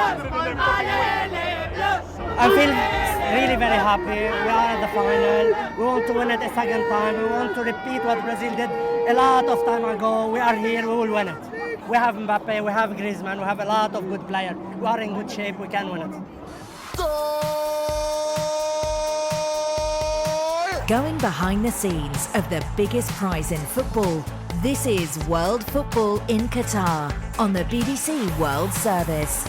I feel really very happy. We are at the final. We want to win it a second time. We want to repeat what Brazil did a lot of time ago. We are here. We will win it. We have Mbappe. We have Griezmann. We have a lot of good players. We are in good shape. We can win it. Going behind the scenes of the biggest prize in football, this is World Football in Qatar on the BBC World Service.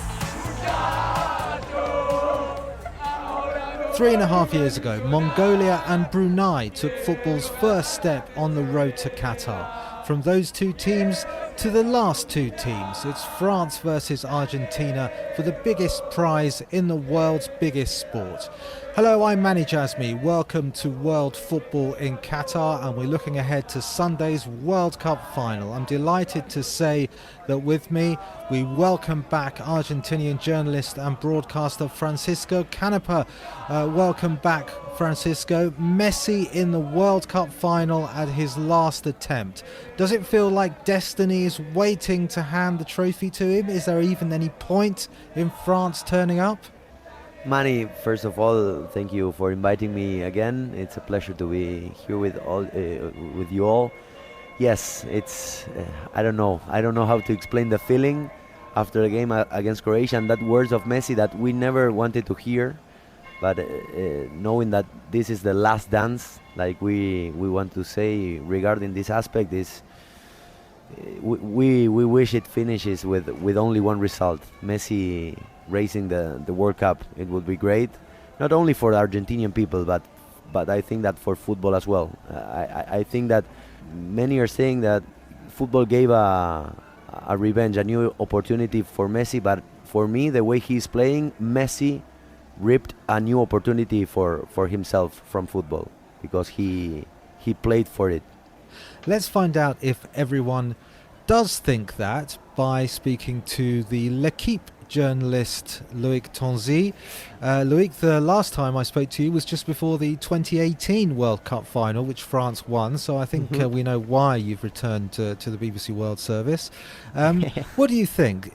3.5 years ago, Mongolia and Brunei took football's first step on the road to Qatar. From those two teams to the last two teams, it's France versus Argentina for the biggest prize in the world's biggest sport. Hello, I'm Manny Jasmi. Welcome to World Football in Qatar, and we're looking ahead to Sunday's World Cup final. I'm delighted to say that with me, we welcome back Argentinian journalist and broadcaster Francisco Canepa. Welcome back, Francisco. Messi in the World Cup final at his last attempt. Does it feel like destiny is waiting to hand the trophy to him? Is there even any point in France turning up? Manny, first of all, thank you for inviting me again. It's a pleasure to be here with you all. Yes, it's I don't know how to explain the feeling after the game against Croatia, and that words of Messi that we never wanted to hear, but knowing that this is the last dance, like we want to say regarding this aspect, is we wish it finishes with only one result: Messi raising the World Cup. It would be great, not only for the Argentinian people, but I think that for football as well. I think that many are saying that football gave a revenge, a new opportunity for Messi, but for me, the way he's playing, Messi ripped a new opportunity for himself from football, because he played for it. Let's find out if everyone does think that by speaking to the L'Equipe journalist Loic Tanzi. Loic, the last time I spoke to you was just before the 2018 World Cup final, which France won, so I think we know why you've returned to the BBC World Service. What do you think?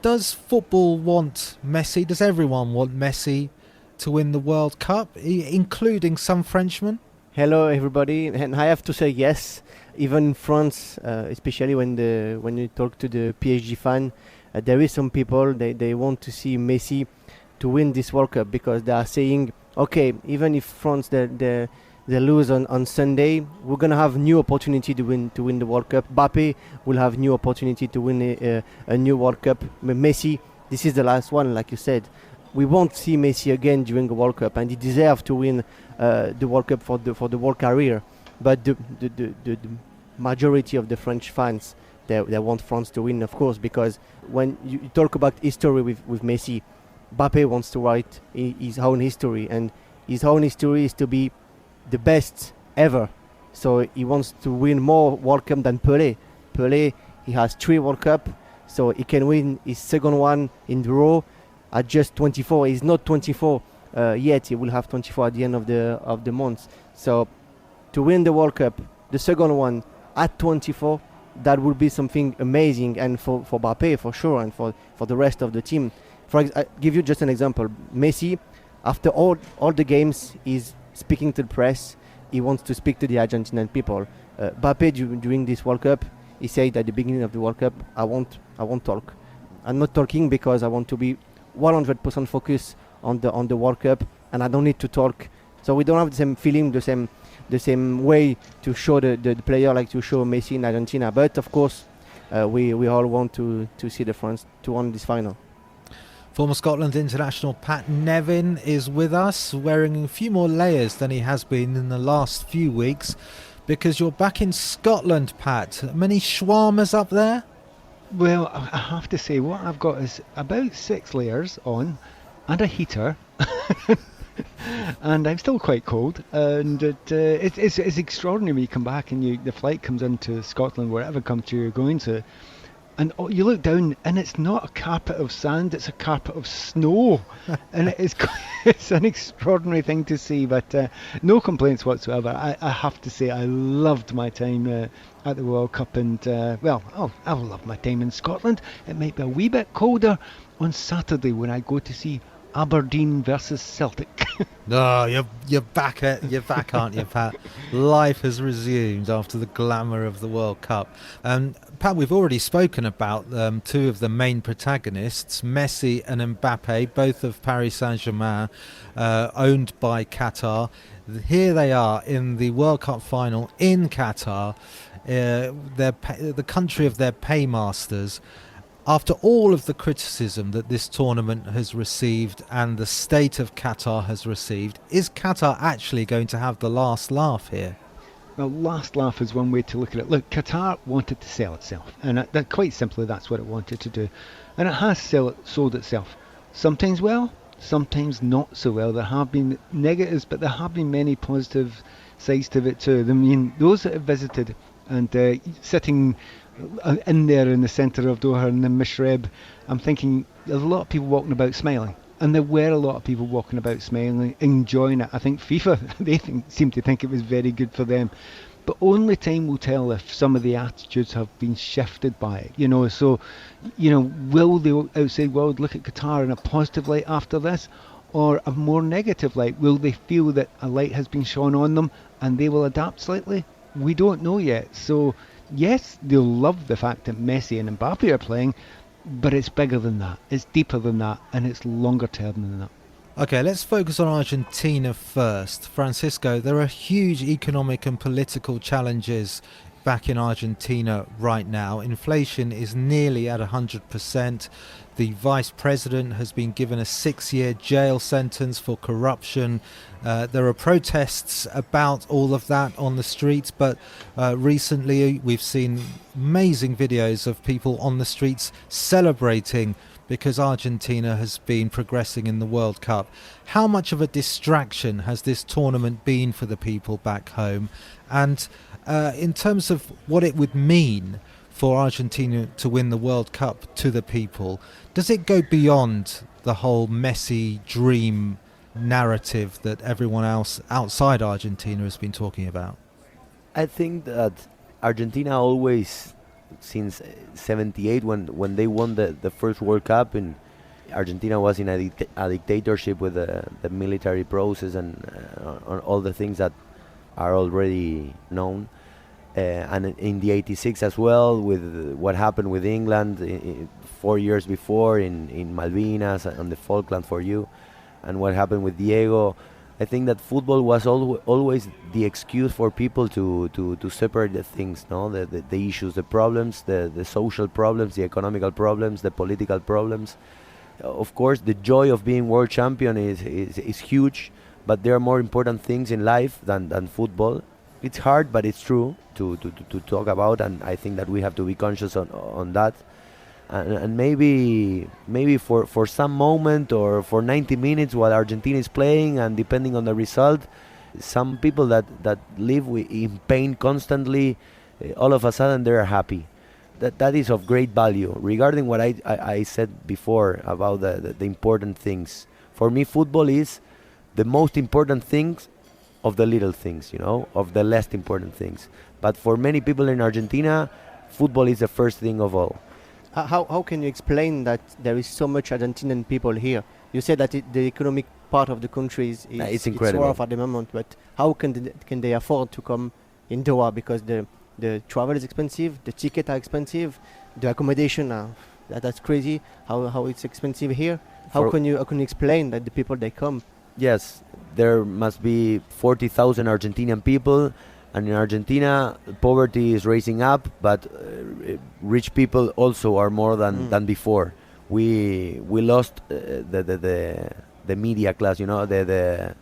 Does football want Messi? Does everyone want Messi to win the World Cup, including some Frenchmen? Hello everybody, and I have to say yes. Even in France, especially when you talk to the PSG fan, there is some people they want to see Messi to win this World Cup, because they are saying, okay, even if France they lose on Sunday, we're gonna have new opportunity to win the World Cup. Mbappe will have new opportunity to win a new World Cup. Messi, this is the last one, like you said. We won't see Messi again during the World Cup, and he deserves to win the World Cup for the whole career. But the majority of the French fans, they want France to win, of course, because when you talk about history with Messi, Mbappe wants to write his own history, and his own history is to be the best ever. So he wants to win more World Cup than Pelé. Pelé, he has 3 World Cup, so he can win his second one in the row at just 24. He's not 24 yet. He will have 24 at the end of the month. So to win the World Cup, the second one at 24, that would be something amazing, and for Mbappe for sure, and for the rest of the team. I give you just an example. Messi, after all the games, is speaking to the press. He wants to speak to the Argentinian people. Mbappe during this World Cup, he said at the beginning of the World Cup, I won't talk. I'm not talking because I want to be 100% focused on the World Cup, and I don't need to talk. So we don't have the same feeling, the same way to show the player like to show Messi in Argentina. But of course, we all want to see the France to win this final. Former Scotland international Pat Nevin is with us, wearing a few more layers than he has been in the last few weeks, because you're back in Scotland, Pat. Many shawarmas up there? Well, I have to say, what I've got is about 6 layers on and a heater. And I'm still quite cold, and it's extraordinary when you come back and the flight comes into Scotland, wherever country you're going to, and you look down, and it's not a carpet of sand; it's a carpet of snow, and it's an extraordinary thing to see. But no complaints whatsoever. I have to say, I loved my time at the World Cup, and I'll love my time in Scotland. It might be a wee bit colder on Saturday when I go to see Aberdeen versus Celtic. No, you're back, aren't you, Pat? Life has resumed after the glamour of the World Cup. Pat, we've already spoken about two of the main protagonists, Messi and Mbappe, both of Paris Saint-Germain, owned by Qatar. Here they are in the World Cup final in Qatar, the country of their paymasters. After all of the criticism that this tournament has received and the state of Qatar has received, is Qatar actually going to have the last laugh here? Well, last laugh is one way to look at it. Look, Qatar wanted to sell itself, and quite simply that's what it wanted to do. And it has sold itself. Sometimes well, sometimes not so well. There have been negatives, but there have been many positive sides to it too. I mean, those that have visited and sitting in there in the centre of Doha in the Mishreb, I'm thinking there's a lot of people walking about smiling, and there were a lot of people walking about smiling, enjoying it. I think FIFA seem to think it was very good for them, but only time will tell if some of the attitudes have been shifted by it. So will the outside world look at Qatar in a positive light after this, or a more negative light? Will they feel that a light has been shone on them and they will adapt slightly? We don't know yet. So yes, they'll love the fact that Messi and Mbappe are playing, but it's bigger than that, it's deeper than that, and it's longer term than that. Okay, let's focus on Argentina first. Francisco, there are huge economic and political challenges back in Argentina right now. Inflation is nearly at 100%. The vice president has been given a 6-year jail sentence for corruption. There are protests about all of that on the streets, but recently we've seen amazing videos of people on the streets celebrating because Argentina has been progressing in the World Cup. How much of a distraction has this tournament been for the people back home? And in terms of what it would mean for Argentina to win the World Cup to the people, does it go beyond the whole Messi dream narrative that everyone else outside Argentina has been talking about? I think that Argentina always, since 78 when they won the first World Cup, and Argentina was in a dictatorship with the military process and on all the things that are already known, and in the 86 as well, with what happened with England 4 years before in Malvinas and the Falkland for you, and what happened with Diego. I think that football was always the excuse for people to separate the things, no, the issues, the problems, the social problems, the economical problems, the political problems. Of course, the joy of being world champion is huge, but there are more important things in life than football. It's hard, but it's true to talk about, and I think that we have to be conscious on that. And maybe for some moment or for 90 minutes while Argentina is playing, and depending on the result, some people that live in pain constantly, all of a sudden they're happy. That is of great value. Regarding what I said before about the important things, for me football is the most important things of the little things, of the less important things. But for many people in Argentina, football is the first thing of all. How can you explain that there is so much Argentinian people here? You said that the economic part of the country is it's incredible. It's rough at the moment, but how can they afford to come in Doha? Because the travel is expensive, the tickets are expensive, the accommodation that's crazy. How it's expensive here? How can you explain that the people they come? Yes, there must be 40,000 Argentinian people. And in Argentina, poverty is rising up, but rich people also are more than before. We lost the media class, the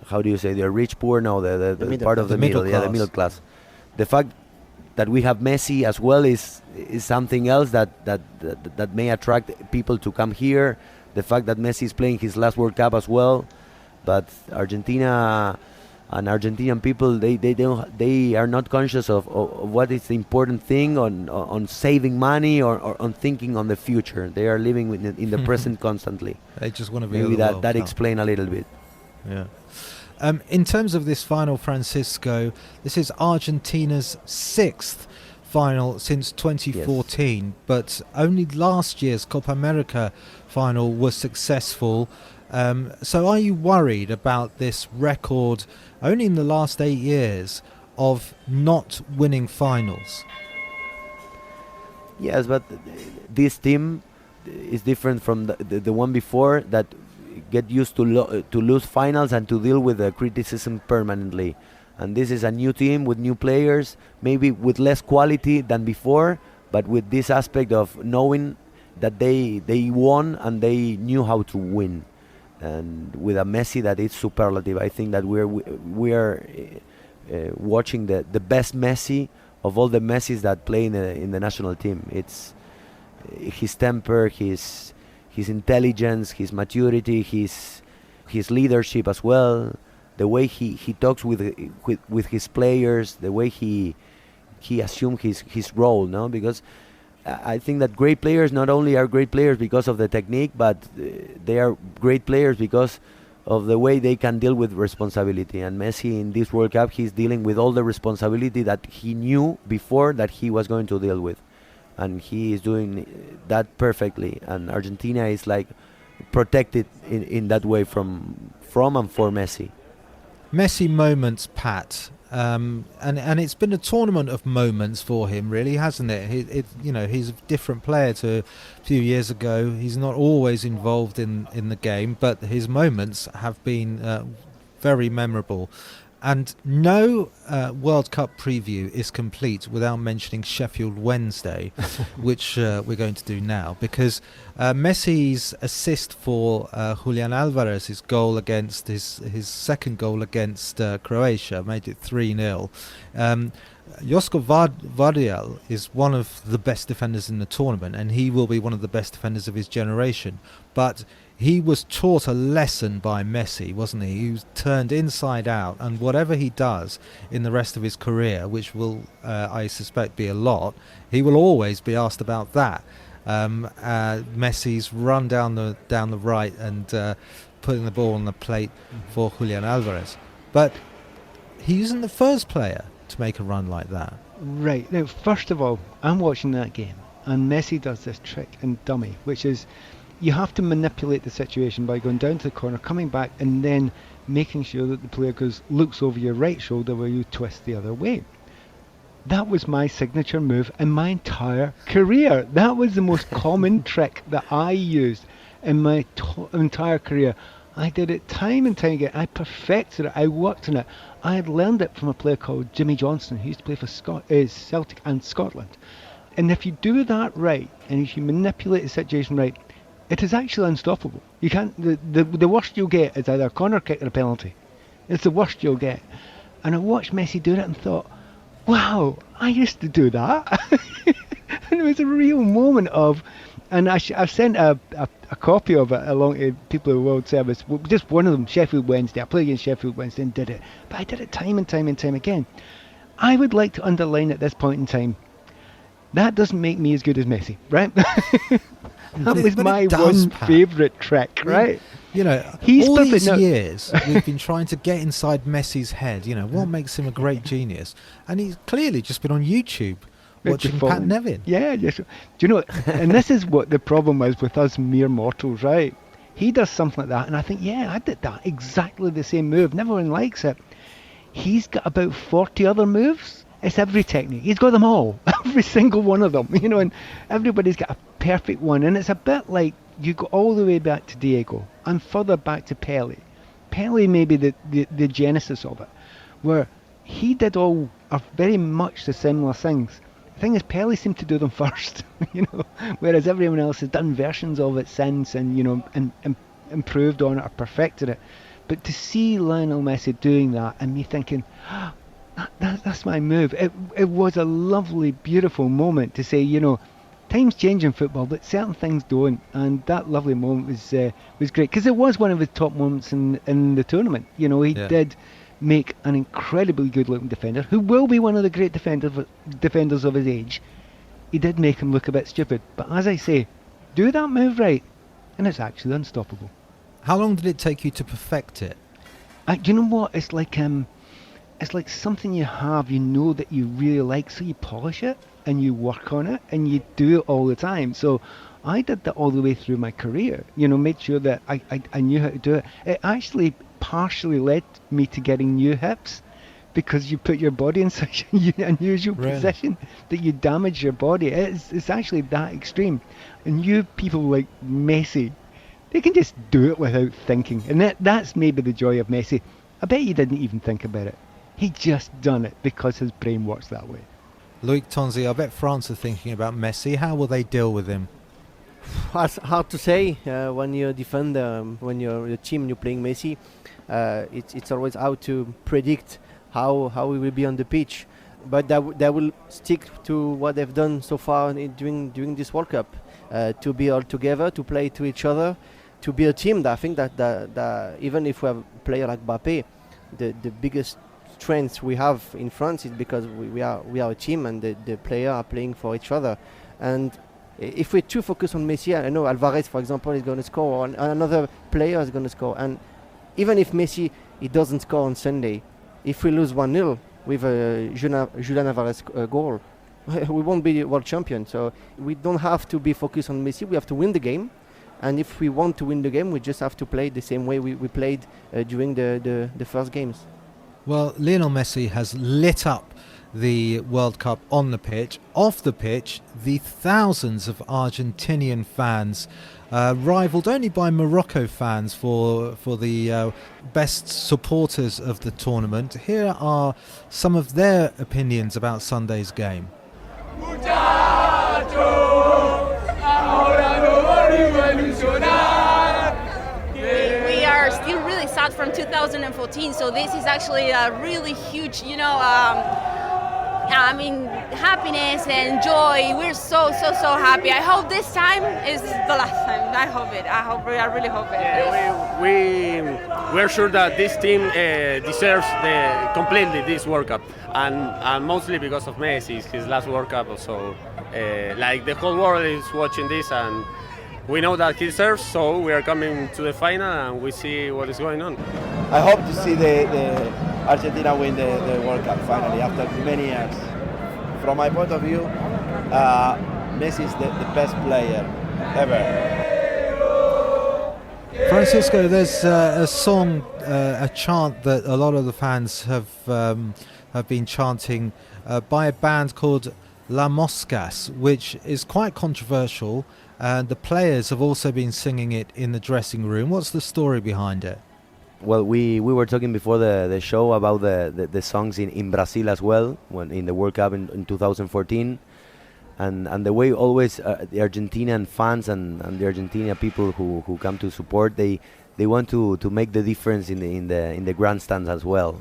how do you say, the rich poor? No, the part of the middle, the middle class. The fact that we have Messi as well is something else that may attract people to come here. The fact that Messi is playing his last World Cup as well, but Argentina And Argentinian people, they are not conscious of what is the important thing on saving money or on thinking on the future. They are living in the present constantly. They just want to be. Maybe that explain a little bit. Yeah. In terms of this final, Francisco, this is Argentina's 6th final since 2014, but only last year's Copa America final was successful. So are you worried about this record, only in the last 8 years, of not winning finals? Yes, but this team is different from the one before that get used to lose finals and to deal with the criticism permanently. And this is a new team with new players, maybe with less quality than before, but with this aspect of knowing that they won and they knew how to win. And with a Messi that is superlative, I think that we are watching the best Messi of all the Messis that play in the national team. It's his temper, his intelligence, his maturity, his leadership as well. The way he talks with his players, the way he assumes his role, no? Because I think that great players not only are great players because of the technique, but they are great players because of the way they can deal with responsibility. And Messi in this World Cup, he's dealing with all the responsibility that he knew before that he was going to deal with. And he is doing that perfectly. And Argentina is like protected in that way from and for Messi. Messi moments, Pat. And it's been a tournament of moments for him, really, hasn't it? He's a different player to a few years ago. He's not always involved in the game, but his moments have been very memorable. And no World Cup preview is complete without mentioning Sheffield Wednesday, which we're going to do now, because Messi's assist for Julian Alvarez's goal against his second goal against Croatia made it 3-0. Josko Vardiel is one of the best defenders in the tournament, and he will be one of the best defenders of his generation. But he was taught a lesson by Messi, wasn't he? He was turned inside out, and whatever he does in the rest of his career, which will, I suspect, be a lot, he will always be asked about that. Messi's run down the right and putting the ball on the plate for Julian Alvarez. But he isn't the first player to make a run like that. Right. Now, first of all, I'm watching that game, and Messi does this trick and dummy, which is you have to manipulate the situation by going down to the corner, coming back, and then making sure that the player looks over your right shoulder where you twist the other way. That was my signature move in my entire career. That was the most common trick that I used in my entire career. I did it time and time again. I perfected it. I worked on it. I had learned it from a player called Jimmy Johnson, who used to play for Celtic and Scotland. And if you do that right, and if you manipulate the situation right, it is actually unstoppable. You can't. The worst you'll get is either a corner kick or a penalty. It's the worst you'll get. And I watched Messi do it and thought, wow, I used to do that. And it was a real moment of, and I've sent a copy of it along to people at World Service. Just one of them, Sheffield Wednesday. I played against Sheffield Wednesday and did it. But I did it time and time and time again. I would like to underline at this point in time, that doesn't make me as good as Messi, right? That was my one favourite trick, right? You know, all these years we've been trying to get inside Messi's head, what makes him a great genius? And he's clearly just been on YouTube watching Pat Nevin. Yeah, yes. Do you know, and this is what the problem is with us mere mortals, right? He does something like that, and I think, yeah, I did that, exactly the same move. Never one likes it. He's got about 40 other moves. It's every technique. He's got them all, every single one of them, and everybody's got a perfect one. And it's a bit like you go all the way back to Diego and further back to Pele. Pele may be the genesis of it, where he did all are very much the similar things. The thing is, Pele seemed to do them first, whereas everyone else has done versions of it since and, and improved on it or perfected it. But to see Lionel Messi doing that and me thinking, that's my move. It was a lovely, beautiful moment to say, times change in football, but certain things don't. And that lovely moment was great, because it was one of his top moments in the tournament. He did make an incredibly good-looking defender, who will be one of the great defenders of his age. He did make him look a bit stupid, but as I say, do that move right, and it's actually unstoppable. How long did it take you to perfect it? Do you know what? It's like something you have, you know, that you really like, so you polish it and you work on it and you do it all the time. So I did that all the way through my career, you know, made sure that I knew how to do it. It actually partially led me to getting new hips, because you put your body in such an unusual position that you damage your body. It's actually that extreme. And you people like Messi, they can just do it without thinking. And that's maybe the joy of Messi. I bet he didn't even think about it. He just done it because his brain works that way. Loic Tonzi, I bet France are thinking about Messi. How will they deal with him? It's hard to say. When you're a defender, when you're a team, you're playing Messi, it's always hard to predict how he will be on the pitch. But they will stick to what they've done so far during this World Cup, to be all together, to play to each other, to be a team. I think that even if we have a player like Mbappé, the biggest strength we have in France is because we are a team, and the players are playing for each other. And if we're too focused on Messi, I know Alvarez, for example, is going to score, or another player is going to score. And even if Messi he doesn't score on Sunday, if we lose 1-0 with a Julian Alvarez goal, we won't be the world champion. So we don't have to be focused on Messi. We have to win the game. And if we want to win the game, we just have to play the same way we played during the first games. Well, Lionel Messi has lit up the World Cup on the pitch. Off the pitch, the thousands of Argentinian fans, rivaled only by Morocco fans for the best supporters of the tournament. Here are some of their opinions about Sunday's game. We are still really sad from 2014, so this is actually a really huge, happiness and joy. We're so happy. I hope this time is the last time. I really hope it. Yeah, we're sure that this team deserves completely this World Cup, and mostly because of Messi, it's his last World Cup. So, the whole world is watching this, and we know that he deserves. So we are coming to the final, and we see what is going on. I hope to see the Argentina win the World Cup finally after many years. From my point of view, Messi is the best player ever. Francisco, there's a song, a chant that a lot of the fans have been chanting by a band called La Moscas, which is quite controversial, and the players have also been singing it in the dressing room. What's the story behind it? Well, we were talking before the show about the songs in Brazil as well, when in the World Cup in 2014, and the way always the Argentinian fans and the Argentina people who come to support, they want to make the difference in the grandstands as well.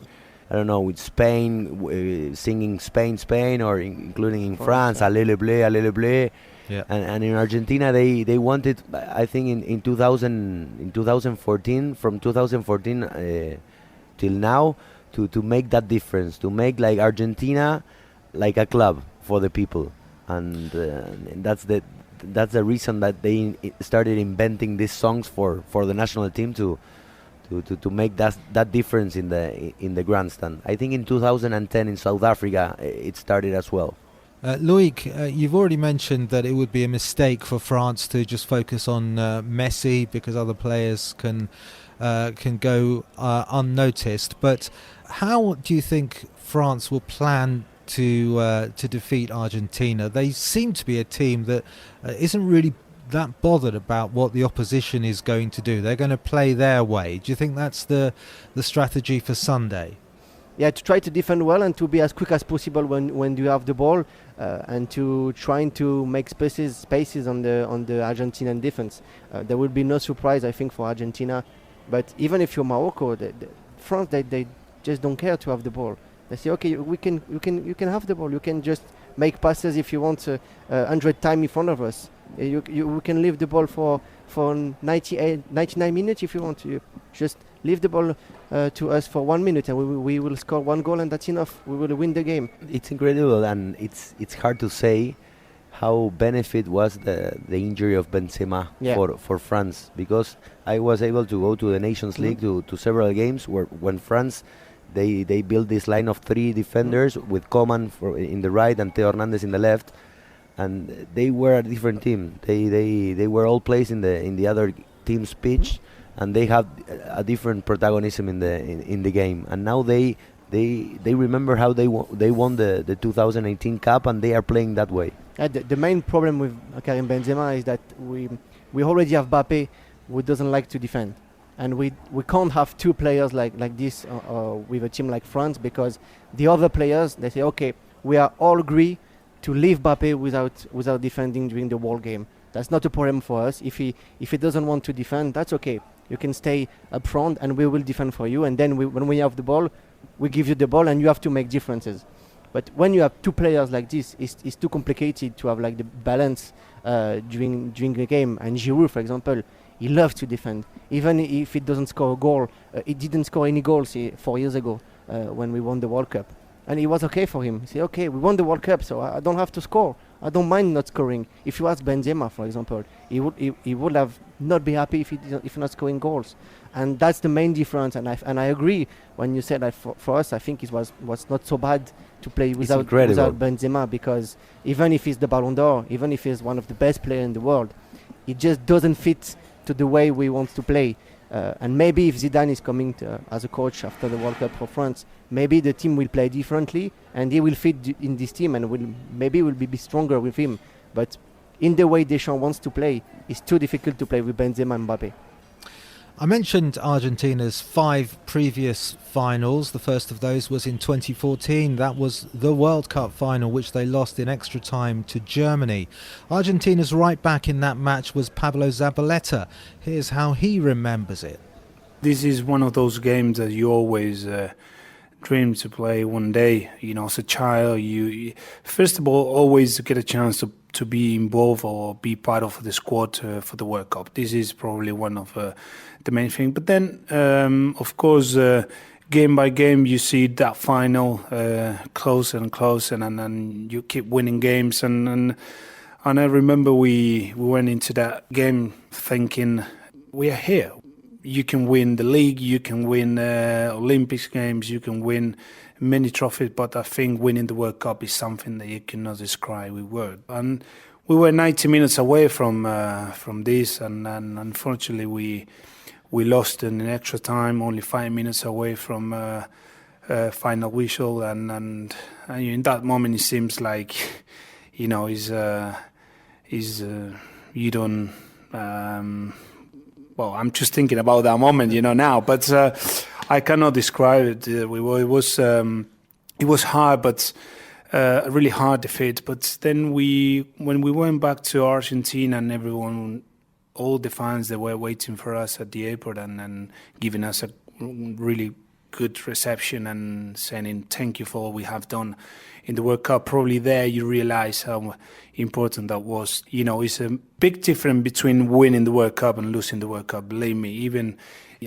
I don't know, with Spain singing Spain, or including in France, Allez le bleu. Yeah. And in Argentina they wanted, I think in 2014, from 2014 till now, to make that difference, to make like Argentina like a club for the people, and that's the reason that they started inventing these songs for the national team to make that difference in the grandstand. I think in 2010 in South Africa it started as well. Loic, you've already mentioned that it would be a mistake for France to just focus on Messi because other players can go unnoticed. But how do you think France will plan to defeat Argentina? They seem to be a team that isn't really that bothered about what the opposition is going to do. They're going to play their way. Do you think that's the strategy for Sunday? Yeah, to try to defend well and to be as quick as possible when you have the ball, and to trying to make spaces on the Argentinian defense. There will be no surprise, I think, for Argentina. But even if you're Morocco, France they just don't care to have the ball. They say, okay, you can have the ball. You can just make passes if you want 100 times in front of us. We can leave the ball for 99 minutes if you want to. Just leave the ball to us for 1 minute, and we will score 1 goal, and that's enough. We will win the game. It's incredible, and it's hard to say how benefit was the injury of Benzema for France, because I was able to go to the Nations League to several games when France they built this line of 3 defenders with Coman in the right and Theo Hernandez in the left, and they were a different team. They were all placed in the other team's pitch, and they had a different protagonism in the game. And now they remember how they won the 2018 Cup, and they are playing that way. The main problem with Karim Benzema is that we already have Mbappe, who doesn't like to defend, and we can't have 2 players like this with a team like France, because the other players, they say, okay, we are all agree to leave Mbappe without defending during the whole game. That's not a problem for us. If he doesn't want to defend, that's okay. You can stay up front, and we will defend for you. And then when we have the ball, we give you the ball, and you have to make differences. But when you have 2 players like this, it's too complicated to have like the balance during the game. And Giroud, for example, he loves to defend, even if he doesn't score a goal. He didn't score any goals 4 years ago when we won the World Cup, and it was okay for him. He said, "Okay, we won the World Cup, so I don't have to score. I don't mind not scoring." If you ask Benzema, for example, he would have not be happy if not scoring goals, and that's the main difference. And I agree when you said that for us, I think it was not so bad to play without Benzema, because even if he's the Ballon d'Or, even if he's one of the best players in the world, it just doesn't fit to the way we want to play. And maybe if Zidane is coming as a coach after the World Cup for France, maybe the team will play differently, and he will fit in this team, and will be stronger with him. But in the way Deschamps wants to play, it's too difficult to play with Benzema and Mbappe. I mentioned Argentina's 5 previous finals. The first of those was in 2014. That was the World Cup final, which they lost in extra time to Germany. Argentina's right back in that match was Pablo Zabaleta. Here's how he remembers it. This is one of those games that you always dream to play one day. You know, as a child, you first of all always get a chance to be involved or be part of the squad for the World Cup. This is probably one of the main thing. But then, of course, game by game, you see that final closer and closer, and then you keep winning games. And I remember we went into that game thinking, we are here. You can win the league, you can win Olympics games, you can win many trophies, but I think winning the World Cup is something that you cannot describe with words. And we were 90 minutes away from this, and unfortunately we lost in an extra time, only 5 minutes away from final whistle, and in that moment it seems like, you know, you don't. Well, I'm just thinking about that moment, you know, now, but I cannot describe it. It was hard, but a really hard defeat. But then when we went back to Argentina, and everyone, all the fans, they were waiting for us at the airport and giving us a really good reception and saying thank you for all we have done in the World Cup. Probably there you realize how important that was. You know, it's a big difference between winning the World Cup and losing the World Cup. Believe me, even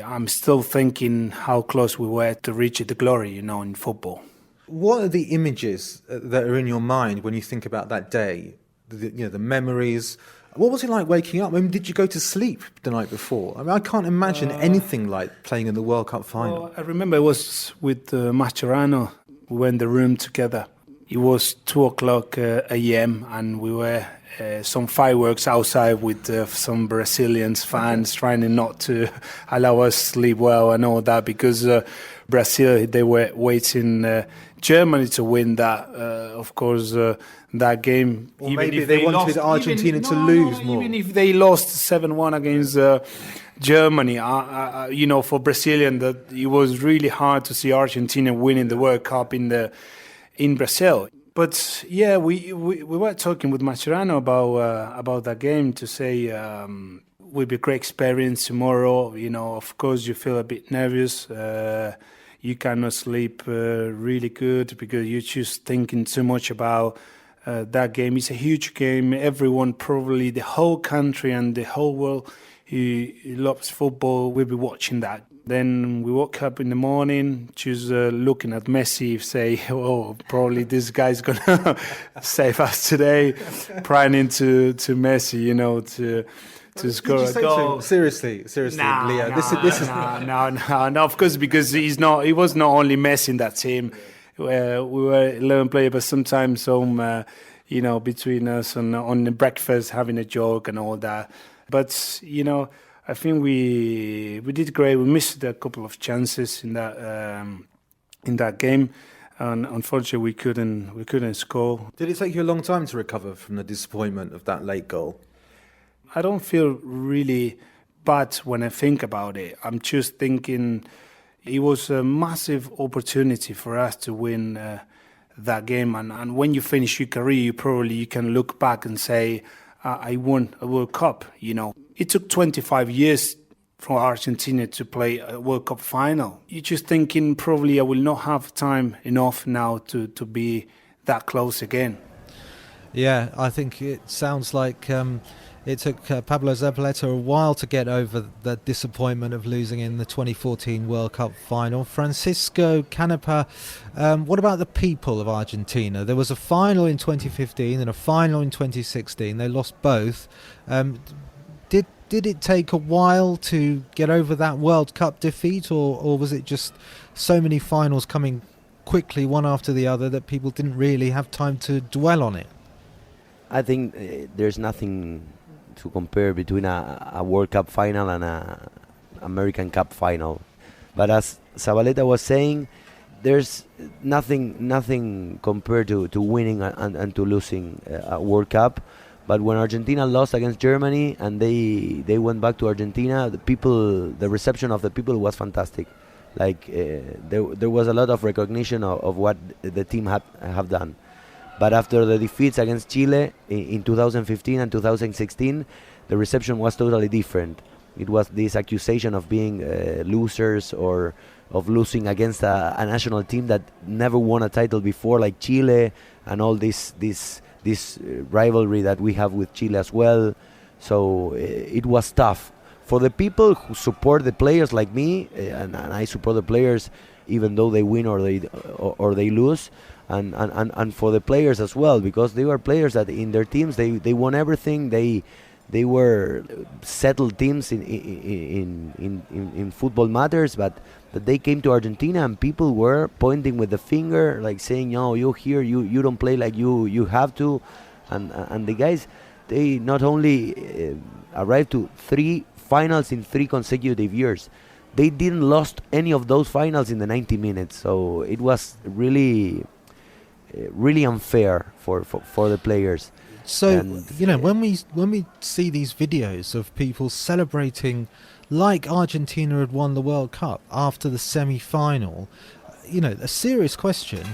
I'm still thinking how close we were to reach the glory, you know, in football. What are the images that are in your mind when you think about that day? The memories. What was it like waking up? I mean, did you go to sleep the night before? I mean, I can't imagine anything like playing in the World Cup final. Well, I remember it was with Mascherano. We were in the room together. It was 2:00 a.m. and we were some fireworks outside with some Brazilian fans trying not to allow us to sleep well and all that, because Brazil, they were waiting Germany to win that, of course, that game. Or maybe they wanted Argentina to lose more. Even if they lost 7-1 against Germany, you know, for Brazilian, that it was really hard to see Argentina winning the World Cup in Brazil. But yeah, we were talking with Mascherano about that game to say will be a great experience tomorrow. You know, of course you feel a bit nervous. You cannot sleep really good because you're just thinking too much about that game. It's a huge game. Everyone, probably the whole country and the whole world who loves football, will be watching that. Then we woke up in the morning, just looking at Messi, say, oh, probably this guy's going to save us today, praying into Messi, to score a goal. Seriously, Leo. This is No, of course, because he was not only Messi in that team. We were 11 players, but sometimes between us on the breakfast, having a joke and all that. But, I think we did great. We missed a couple of chances in that game, and unfortunately we couldn't score. Did it take you a long time to recover from the disappointment of that late goal? I don't feel really bad when I think about it. I'm just thinking it was a massive opportunity for us to win that game, and when you finish your career, you can look back and say, I won a World Cup. It took 25 years for Argentina to play a World Cup final. You're just thinking probably I will not have time enough now to be that close again. Yeah, I think it sounds like it took Pablo Zabaleta a while to get over the disappointment of losing in the 2014 World Cup final. Francisco Canepa, what about the people of Argentina? There was a final in 2015 and a final in 2016. They lost both. Did it take a while to get over that World Cup defeat, or was it just so many finals coming quickly one after the other that people didn't really have time to dwell on it? I think there's nothing to compare between a World Cup final and a American Cup final. But as Zabaleta was saying, there's nothing compared to winning and to losing a World Cup. But when Argentina lost against Germany and they went back to Argentina, the reception of the people was fantastic. Like there was a lot of recognition of what the team have done. But after the defeats against Chile in 2015 and 2016, the reception was totally different. It was this accusation of being losers or of losing against a national team that never won a title before, like Chile, and all this rivalry that we have with Chile as well. So it was tough. For the people who support the players like me, and I support the players even though they win or they lose, and for the players as well, because they were players that in their teams they won everything. They were settled teams in football matters, but that they came to Argentina and people were pointing with the finger, like saying, "No, you here, you don't play like you have to," and the guys, they not only arrived to 3 finals in 3 consecutive years. They didn't lost any of those finals in the 90 minutes, so it was really unfair for the players. So when we see these videos of people celebrating like Argentina had won the World Cup after the semi-final, a serious question: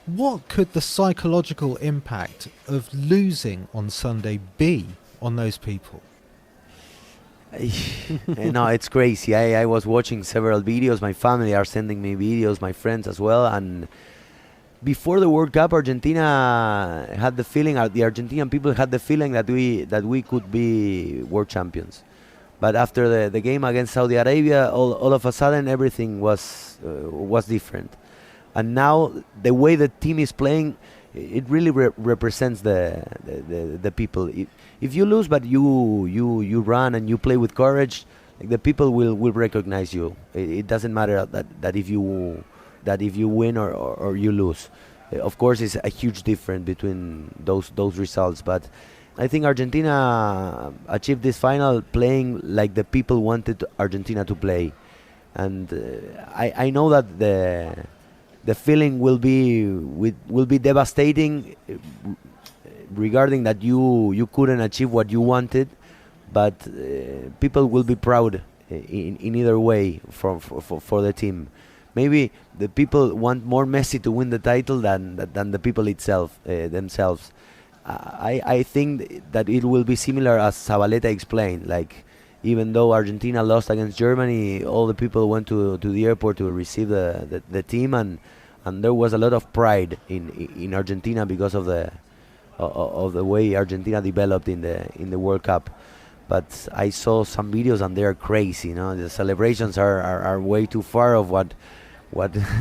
what could the psychological impact of losing on Sunday be on those people? No, it's crazy. I was watching several videos. My family are sending me videos, my friends as well. And before the World Cup, Argentina had the feeling, the Argentinian people had the feeling that we could be world champions. But after the game against Saudi Arabia, all of a sudden everything was different. And now the way the team is playing, it really represents the people. If you lose, but you run and you play with courage, like, the people will recognize you. It doesn't matter that if you win or you lose. Of course, it's a huge difference between those results. But I think Argentina achieved this final playing like the people wanted Argentina to play, and I know that the feeling will be devastating regarding that you couldn't achieve what you wanted, but people will be proud in either way for the team. Maybe the people want more Messi to win the title than the people themselves. I think that it will be similar as Zabaleta explained. Like, even though Argentina lost against Germany, all the people went to the airport to receive the team, and there was a lot of pride in Argentina because of of the way Argentina developed in the World Cup. But I saw some videos and they are crazy. The celebrations are way too far of what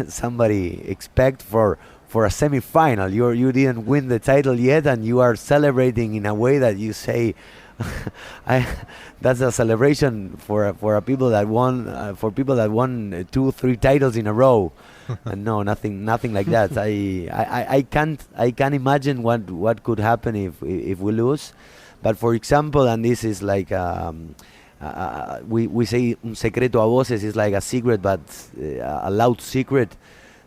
somebody expect for a semi-final. You didn't win the title yet, and you are celebrating in a way that you say, that's a celebration for people that won 2-3 titles in a row. And no, nothing like that. I can't imagine what could happen if we lose. But for example, and this is like we say un secreto a voces, is like a secret, but a loud secret,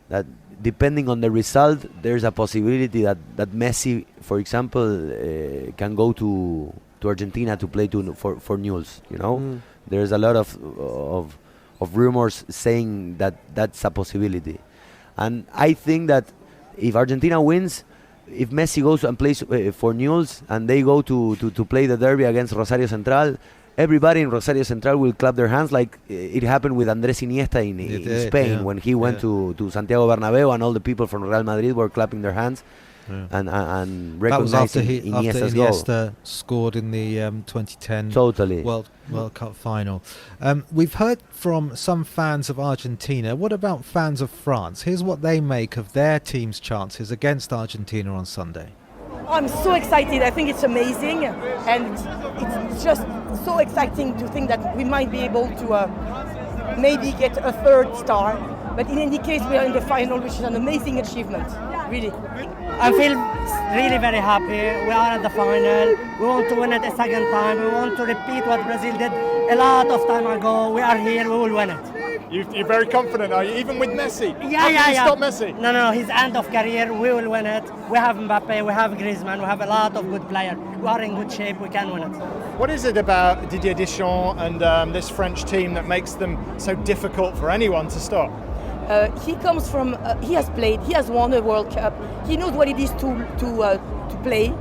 that depending on the result, there's a possibility that Messi, for example, can go to Argentina to play for Newell's. There's a lot of rumors saying that that's a possibility, and I think that if Argentina wins, if Messi goes and plays for Newell's and they go to play the derby against Rosario Central, everybody in Rosario Central will clap their hands, like it happened with Andrés Iniesta in Spain when he went to Santiago Bernabeu, and all the people from Real Madrid were clapping their hands and recognizing Iniesta's goal. Iniesta scored in the 2010 totally World Cup final. We've heard from some fans of Argentina. What about fans of France? Here's what they make of their team's chances against Argentina on Sunday. I'm so excited. I think it's amazing, and it's just so exciting to think that we might be able to maybe get a third star. But in any case, we are in the final, which is an amazing achievement, really. I feel really very happy. We are at the final. We want to win it a second time. We want to repeat what Brazil did a lot of time ago. We are here. We will win it. You're very confident, are you? Even with Messi? Yeah. Stop Messi? No. His end of career. We will win it. We have Mbappe. We have Griezmann. We have a lot of good players. We are in good shape. We can win it. What is it about Didier Deschamps and this French team that makes them so difficult for anyone to stop? He comes from. He has played. He has won a World Cup. He knows what it is to play,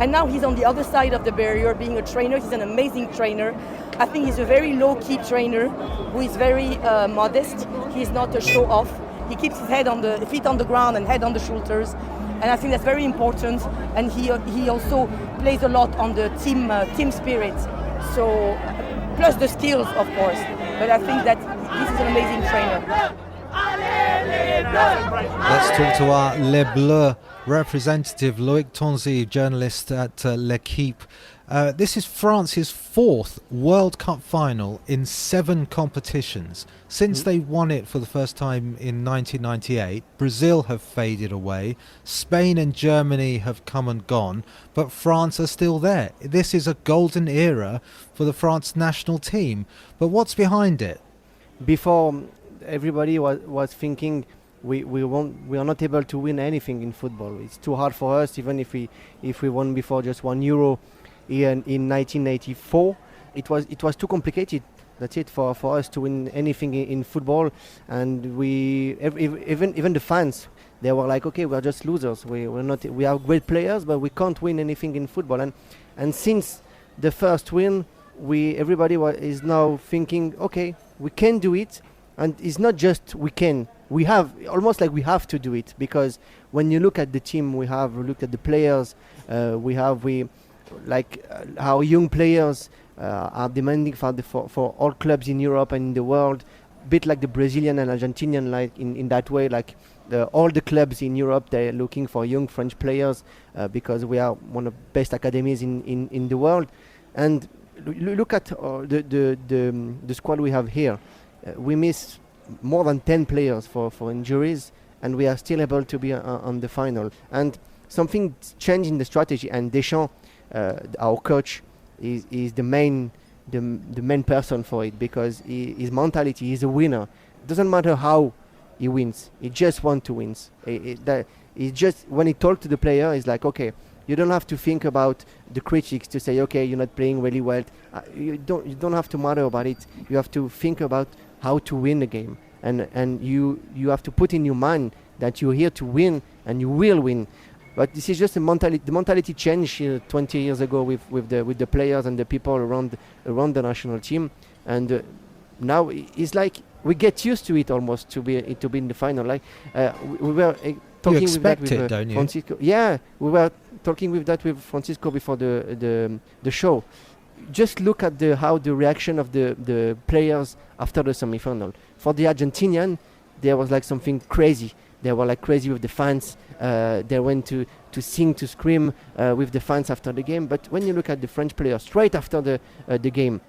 and now he's on the other side of the barrier, being a trainer. He's an amazing trainer. I think he's a very low-key trainer who is very modest. He's not a show-off. He keeps his feet on the ground and head on the shoulders, and I think that's very important. And he also plays a lot on the team spirit. So plus the skills, of course. But I think that this is an amazing trainer. Let's talk to our Les Bleus representative, Loïc Tonzi, journalist at L'Équipe. This is France's fourth World Cup final in 7 competitions. Since they won it for the first time in 1998, Brazil have faded away, Spain and Germany have come and gone, but France are still there. This is a golden era for the France national team. But what's behind it? Before, everybody was thinking we are not able to win anything in football. It's too hard for us, even if we won before just 1 Euro in 1984. It was too complicated. That's it for us to win anything in football. And even the fans, they were like, okay, we are just losers. We are great players, but we can't win anything in football. And since the first win, everybody is now thinking, okay, we can do it. And it's not just we have almost like we have to do it, because when you look at the team we look at the players how young players are demanding for all clubs in Europe and in the world, a bit like the Brazilian and Argentinian, like in that way, like all the clubs in Europe, they're looking for young French players because we are one of the best academies in the world. And look at the squad we have here. We miss more than 10 players for injuries, and we are still able to be on the final. And something changed in the strategy, and Deschamps, our coach, is the main person for it, because his mentality, he's a winner. It doesn't matter how he wins, he just wants to win. He just, when he talks to the player, he's like, okay, you don't have to think about the critics to say, okay, you're not playing really well. You don't have to matter about it. You have to think about how to win the game, and you have to put in your mind that you're here to win, and you will win. But this is just the mentality change 20 years ago with the players and the people around the national team, and now it's like we get used to it almost to be in the final. Like we were talking You with that expect with it, don't you? Francisco. Yeah, we were talking with that with Francisco before the show. Just look at how the reaction of the players after the semi-final. For the Argentinian, there was like something crazy. They were like crazy with the fans. They went to sing, to scream with the fans after the game. But when you look at the French players straight after the game,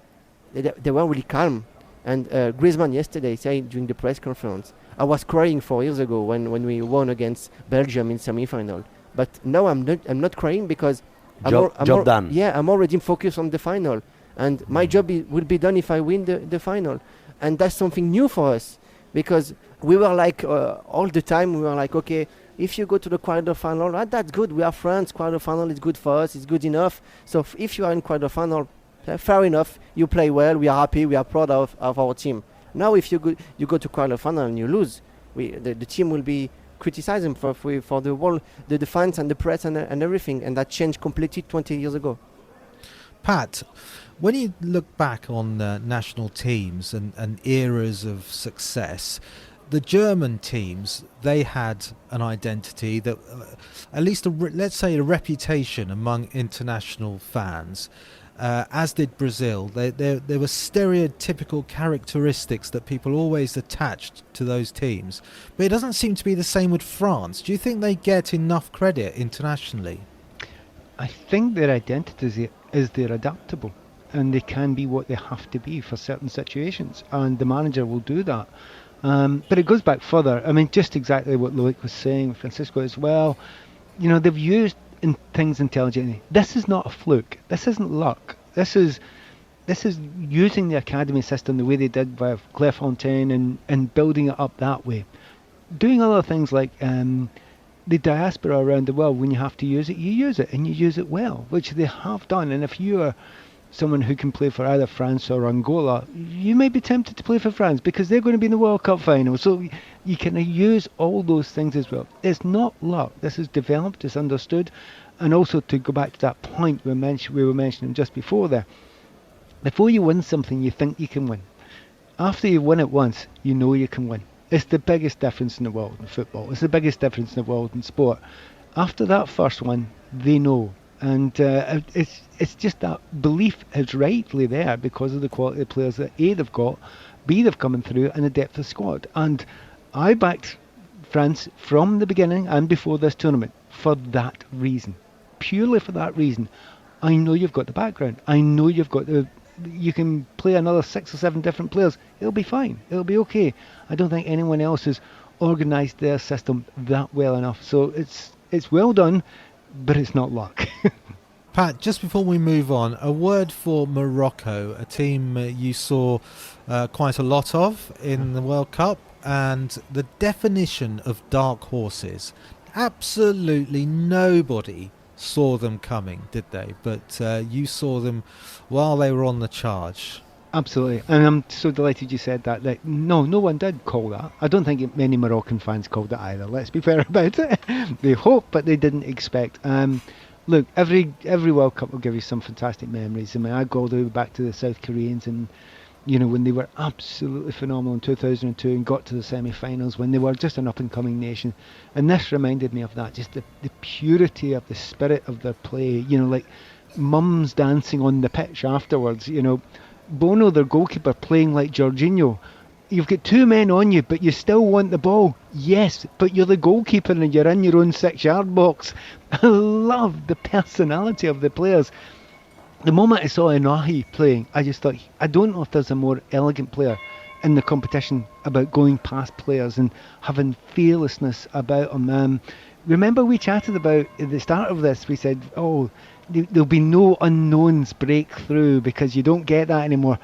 they were really calm. And Griezmann yesterday said during the press conference, I was crying 4 years ago when we won against Belgium in semi-final. But now I'm not crying because job done. Yeah, I'm already focused on the final. And my job will be done if I win the final. And that's something new for us. Because we were like, all the time, we were like, okay, if you go to the quarterfinal, that's good. We are France. Quarterfinal is good for us. It's good enough. So if you are in quarterfinal, fair enough. You play well. We are happy. We are proud of our team. Now, if you go to quarterfinal and you lose, the team will be criticizing for the whole the fans and the press and everything. And that changed completely 20 years ago. Pat, when you look back on national teams and eras of success, the German teams, they had an identity that, at least let's say a reputation among international fans, as did Brazil. There were stereotypical characteristics that people always attached to those teams. But it doesn't seem to be the same with France. Do you think they get enough credit internationally? I think their identity is they're adaptable, and they can be what they have to be for certain situations, and the manager will do that. But it goes back further. I mean, just exactly what Loic was saying, Francisco as well. You know, they've used things intelligently. This is not a fluke. This isn't luck. This is using the academy system the way they did with Clairefontaine and building it up that way. Doing other things like the diaspora around the world, when you have to use it, you use it, and you use it well, which they have done. And if you are someone who can play for either France or Angola, you may be tempted to play for France because they're going to be in the World Cup final. So you can use all those things as well. It's not luck. This is developed, it's understood. And also, to go back to that point we were mentioning just before there, before you win something, you think you can win. After you win it once, you know you can win. It's the biggest difference in the world in football. It's the biggest difference in the world in sport. After that first one, they know. And it's just that belief is rightly there because of the quality of players that A, they've got, B, they've coming through, and the depth of squad. And I backed France from the beginning and before this tournament for that reason. Purely for that reason. I know you've got the background. I know you've got you can play another 6 or 7 different players. It'll be fine. It'll be okay. I don't think anyone else has organised their system that well enough. So it's well done, but it's not luck. Pat, just before we move on, a word for Morocco, a team you saw quite a lot of in the World Cup, and the definition of dark horses. Absolutely nobody saw them coming, did they? But you saw them while they were on the charge. Absolutely, and I'm so delighted you said that. No one did call that. I don't think many Moroccan fans called it either. Let's be fair about it. They hoped, but they didn't expect. Look, every World Cup will give you some fantastic memories. I mean, I go all the way back to the South Koreans, and you know, when they were absolutely phenomenal in 2002 and got to the semi-finals, when they were just an up-and-coming nation. And this reminded me of that, just the purity of the spirit of their play. You know, like mums dancing on the pitch afterwards. You know, Bono, their goalkeeper, playing like Jorginho. You've got 2 men on you, but you still want the ball. Yes, but you're the goalkeeper and you're in your own 6-yard box. I love the personality of the players. The moment I saw Inahi playing, I just thought, I don't know if there's a more elegant player in the competition about going past players and having fearlessness about them. Remember we chatted about at the start of this, we said, there'll be no unknowns break through because you don't get that anymore.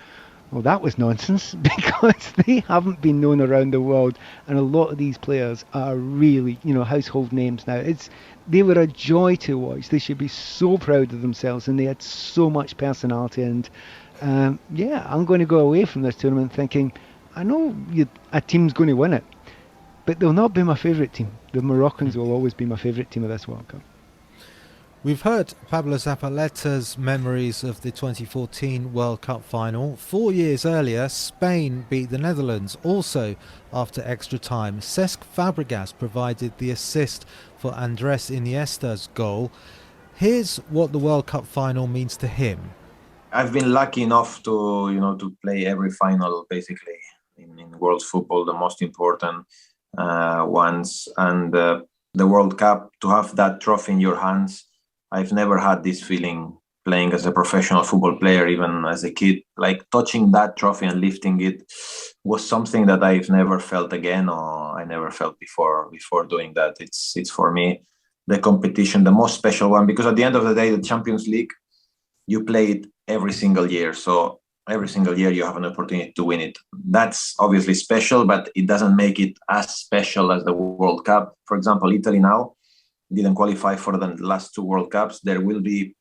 Well, that was nonsense because they haven't been known around the world, and a lot of these players are really, household names now. They were a joy to watch. They should be so proud of themselves, and they had so much personality. And I'm going to go away from this tournament thinking, I know a team's going to win it, but they'll not be my favourite team. The Moroccans will always be my favourite team of this World Cup. We've heard Pablo Zabaleta's memories of the 2014 World Cup final. 4 years earlier, Spain beat the Netherlands, also after extra time. Cesc Fabregas provided the assist for Andrés Iniesta's goal. Here's what the World Cup final means to him. I've been lucky enough to play every final basically in world football, the most important ones, and the World Cup, to have that trophy in your hands. I've never had this feeling playing as a professional football player, even as a kid. Like touching that trophy and lifting it was something that I've never felt again, or I never felt before doing that. It's for me the competition, the most special one, because at the end of the day, the Champions League, you play it every single year. So every single year you have an opportunity to win it. That's obviously special, but it doesn't make it as special as the World Cup. For example, Italy now didn't qualify for the last 2 World Cups. There will be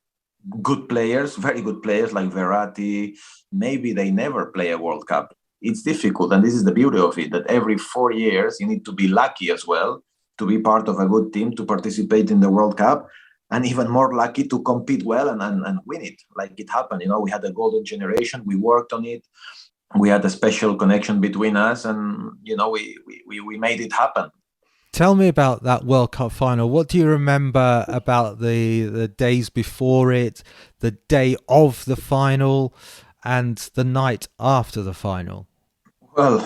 good players, very good players like Verratti. Maybe they never play a World Cup. It's difficult, and this is the beauty of it, that every 4 years you need to be lucky as well to be part of a good team, to participate in the World Cup, and even more lucky to compete well and win it. Like it happened, we had a golden generation, we worked on it, we had a special connection between us, and we made it happen. Tell me about that World Cup final. What do you remember about the days before it, the day of the final, and the night after the final? Well,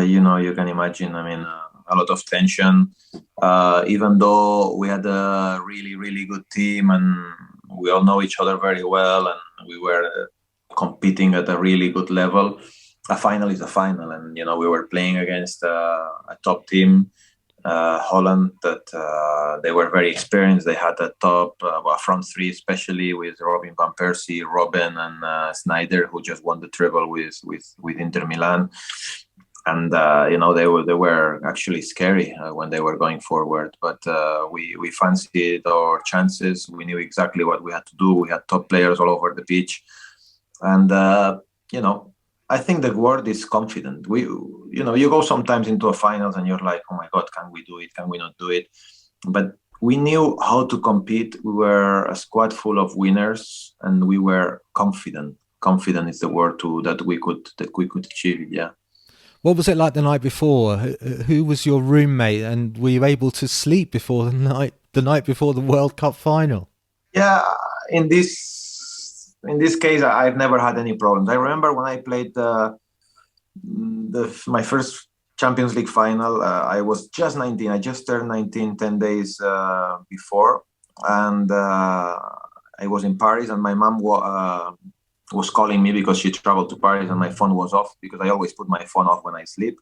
you can imagine, a lot of tension, even though we had a really, really good team and we all know each other very well and we were competing at a really good level. A final is a final, and, we were playing against a top team, Holland, that they were very experienced. They had a top front three, especially with Robin van Persie, Robben, and Snyder, who just won the treble with Inter Milan. And they were actually scary when they were going forward. But we fancied our chances. We knew exactly what we had to do. We had top players all over the pitch, and I think the word is confident. You go sometimes into a finals and you're like, oh my God, can we do it? Can we not do it? But we knew how to compete. We were a squad full of winners, and we were confident. Confident is the word that we could achieve it. Yeah. What was it like the night before? Who was your roommate, and were you able to sleep before the night before the World Cup final? Yeah, in this case, I've never had any problems. I remember when I played my first Champions League final. I was just 19. I just turned 19 10 days before, and I was in Paris, and my mom was calling me because she traveled to Paris, and my phone was off because I always put my phone off when I sleep.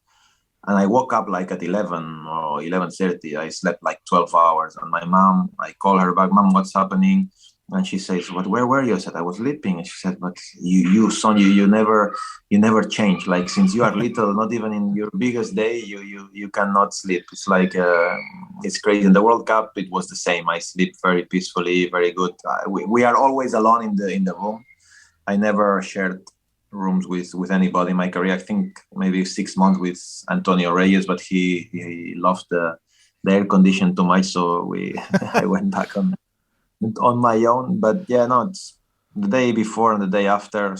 And I woke up like at 11 or 11:30. I slept like 12 hours. And my mom, I call her back, Mom, what's happening? And she says, "But where were you?" I said, "I was sleeping." And she said, "But you son, you never change. Like since you are little, not even in your biggest day, you cannot sleep. It's like it's crazy." In the World Cup, it was the same. I sleep very peacefully, very good. We are always alone in the room. I never shared rooms with anybody in my career. I think maybe 6 months with Antonio Reyes, but he loved the air condition too much, so I went back on my own. But yeah, no, it's the day before and the day after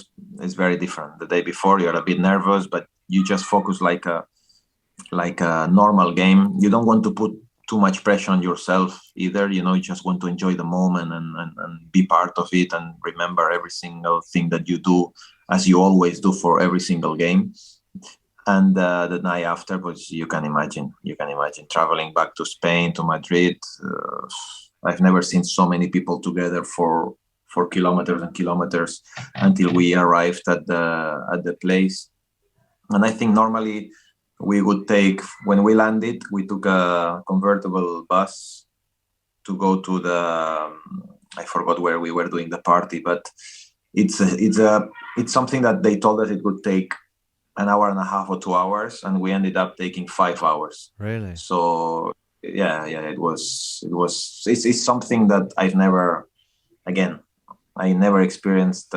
is very different. The day before you're a bit nervous, but you just focus like a normal game. You don't want to put too much pressure on yourself either. You just want to enjoy the moment and be part of it and remember every single thing that you do, as you always do for every single game. And the night after, but you can imagine traveling back to Spain, to Madrid. I've never seen so many people together for kilometers and kilometers until we arrived at the place. And I think normally we would take, when we landed, we took a convertible bus to go to I forgot where we were doing the party, but it's something that they told us it would take an hour and a half or 2 hours, and we ended up taking 5 hours. Really? So yeah, it's something that I never experienced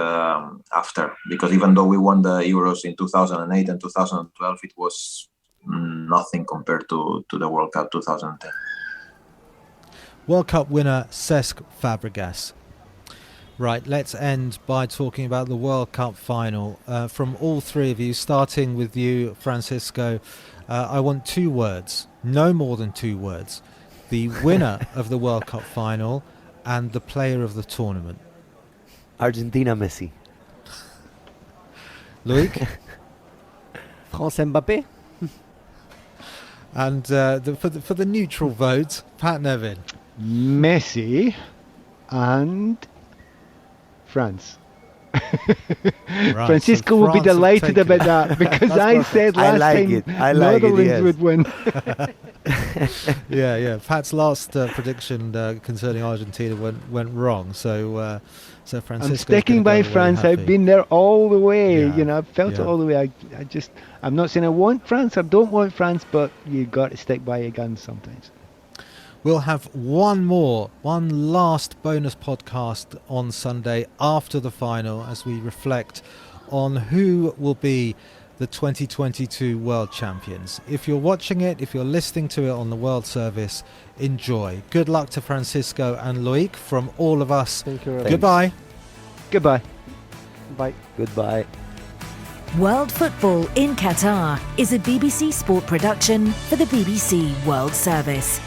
after, because even though we won the Euros in 2008 and 2012, it was nothing compared to the World Cup 2010. World Cup winner Cesc Fabregas. Right, let's end by talking about the World Cup final. From all three of you, starting with you, Francisco, I want 2 words, no more than 2 words. The winner of the World Cup final and the player of the tournament. Argentina, Messi. Loic? France Mbappé. And for the neutral vote, Pat Nevin. Messi and France. Right, Francisco so will be France have delighted taken about it. that because That's I perfect. said I last like time it. I like it, Netherlands yes. would win. Yeah. Pat's last prediction concerning Argentina went wrong. So Francisco. I'm sticking by France. I've been there all the way. Yeah, You know, I've felt it all the way. I'm not saying I want France. I don't want France, but you got to stick by your guns sometimes. We'll have one last bonus podcast on Sunday after the final as we reflect on who will be the 2022 World Champions. If you're watching it, if you're listening to it on the World Service, enjoy. Good luck to Francisco and Loic from all of us. Thank you very much. Goodbye. Goodbye. Bye. Goodbye. World Football in Qatar is a BBC Sport production for the BBC World Service.